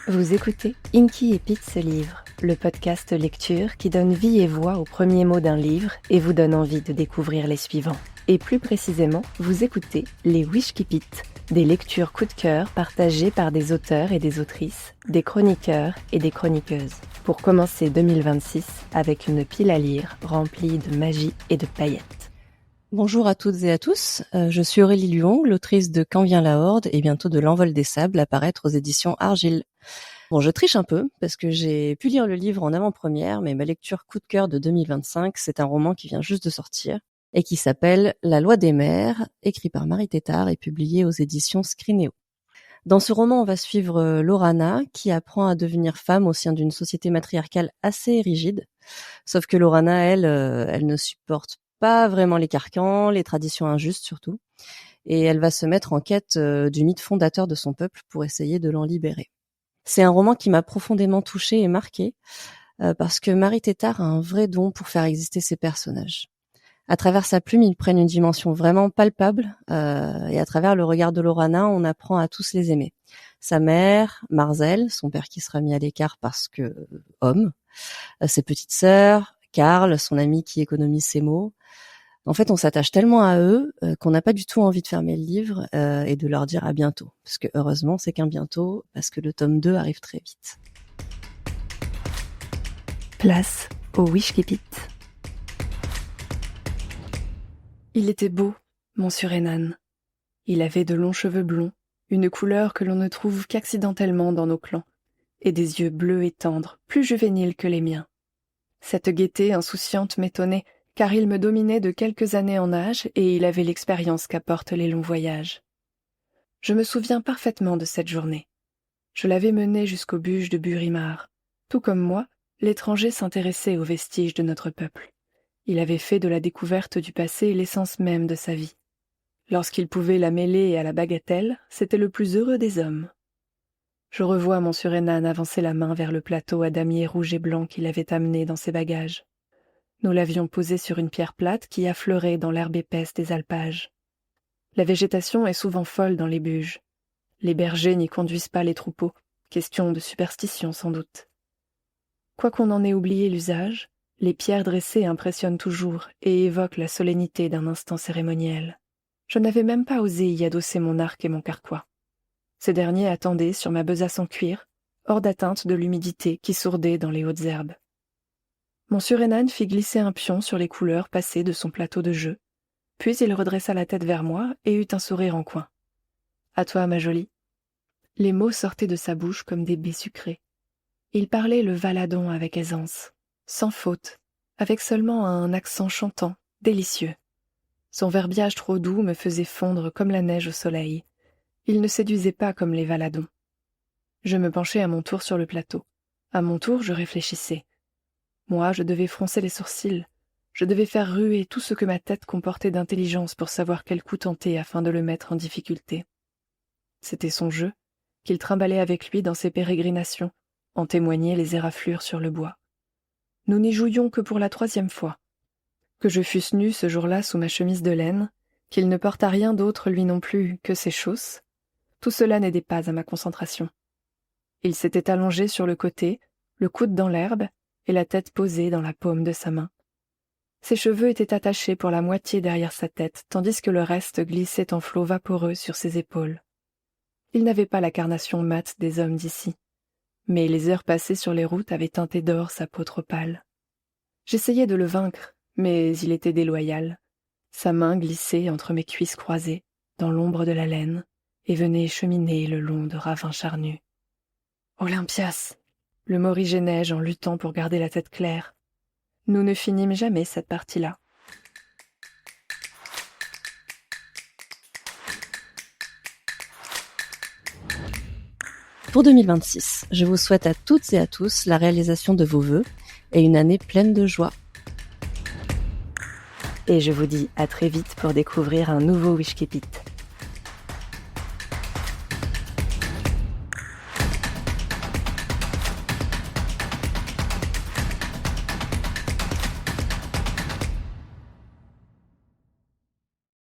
Vous écoutez Inky et Pete se livrent, le podcast lecture qui donne vie et voix aux premiers mots d'un livre et vous donne envie de découvrir les suivants. Et plus précisément, vous écoutez les Wishkipit, des lectures coup de cœur partagées par des auteurs et des autrices, des chroniqueurs et des chroniqueuses. Pour commencer 2026 avec une pile à lire remplie de magie et de paillettes. Bonjour à toutes et à tous, je suis Aurélie Luong, l'autrice de Quand vient la Horde et bientôt de L'Envol des Sables à paraître aux éditions Argile. Bon, je triche un peu parce que j'ai pu lire le livre en avant-première, mais ma lecture coup de cœur de 2025, c'est un roman qui vient juste de sortir et qui s'appelle La Loi des mers, écrit par Marie Tétart et publié aux éditions Scrinéo. Dans ce roman, on va suivre Lorana qui apprend à devenir femme au sein d'une société matriarcale assez rigide. Sauf que Lorana, elle ne supporte pas vraiment les carcans, les traditions injustes surtout, et elle va se mettre en quête du mythe fondateur de son peuple pour essayer de l'en libérer. C'est un roman qui m'a profondément touchée et marquée parce que Marie Tétart a un vrai don pour faire exister ses personnages. À travers sa plume, ils prennent une dimension vraiment palpable et à travers le regard de Lorana, on apprend à tous les aimer. Sa mère, Marzel, son père qui sera mis à l'écart parce que homme, ses petites sœurs, Karl, son ami qui économise ses mots. En fait, on s'attache tellement à eux qu'on n'a pas du tout envie de fermer le livre et de leur dire à bientôt. Parce que heureusement, c'est qu'un bientôt, parce que le tome 2 arrive très vite. Place au Wishkipit. Il était beau, mon Surenan. Il avait de longs cheveux blonds, une couleur que l'on ne trouve qu'accidentellement dans nos clans, et des yeux bleus et tendres, plus juvéniles que les miens. Cette gaieté insouciante m'étonnait, car il me dominait de quelques années en âge et il avait l'expérience qu'apportent les longs voyages. Je me souviens parfaitement de cette journée. Je l'avais mené jusqu'aux bûches de Burimar. Tout comme moi, l'étranger s'intéressait aux vestiges de notre peuple. Il avait fait de la découverte du passé l'essence même de sa vie. Lorsqu'il pouvait la mêler à la bagatelle, c'était le plus heureux des hommes. Je revois mon Surenan avancer la main vers le plateau à damier rouge et blanc qu'il avait amené dans ses bagages. Nous l'avions posé sur une pierre plate qui affleurait dans l'herbe épaisse des alpages. La végétation est souvent folle dans les buges. Les bergers n'y conduisent pas les troupeaux, question de superstition sans doute. Quoiqu'on en ait oublié l'usage, les pierres dressées impressionnent toujours et évoquent la solennité d'un instant cérémoniel. Je n'avais même pas osé y adosser mon arc et mon carquois. Ces derniers attendaient sur ma besace en cuir, hors d'atteinte de l'humidité qui sourdait dans les hautes herbes. Mon Surenan fit glisser un pion sur les couleurs passées de son plateau de jeu, puis il redressa la tête vers moi et eut un sourire en coin. « À toi, ma jolie. » Les mots sortaient de sa bouche comme des baies sucrées. Il parlait le valadon avec aisance, sans faute, avec seulement un accent chantant, délicieux. Son verbiage trop doux me faisait fondre comme la neige au soleil. Il ne séduisait pas comme les valadons. Je me penchai à mon tour sur le plateau. À mon tour, je réfléchissais. Moi, je devais froncer les sourcils. Je devais faire ruer tout ce que ma tête comportait d'intelligence pour savoir quel coup tenter afin de le mettre en difficulté. C'était son jeu, qu'il trimballait avec lui dans ses pérégrinations, en témoignaient les éraflures sur le bois. Nous n'y jouions que pour la 3e fois. Que je fusse nue ce jour-là sous ma chemise de laine, qu'il ne portât rien d'autre lui non plus que ses chausses, tout cela n'aidait pas à ma concentration. Il s'était allongé sur le côté, le coude dans l'herbe, et la tête posée dans la paume de sa main. Ses cheveux étaient attachés pour la moitié derrière sa tête, tandis que le reste glissait en flots vaporeux sur ses épaules. Il n'avait pas la carnation mate des hommes d'ici, mais les heures passées sur les routes avaient teinté d'or sa peau trop pâle. J'essayais de le vaincre, mais il était déloyal. Sa main glissait entre mes cuisses croisées, dans l'ombre de la laine, et venait cheminer le long de ravins charnus. « Olympias !» Le morigénais en luttant pour garder la tête claire. Nous ne finîmes jamais cette partie-là. Pour 2026, je vous souhaite à toutes et à tous la réalisation de vos vœux et une année pleine de joie. Et je vous dis à très vite pour découvrir un nouveau Wishkipit.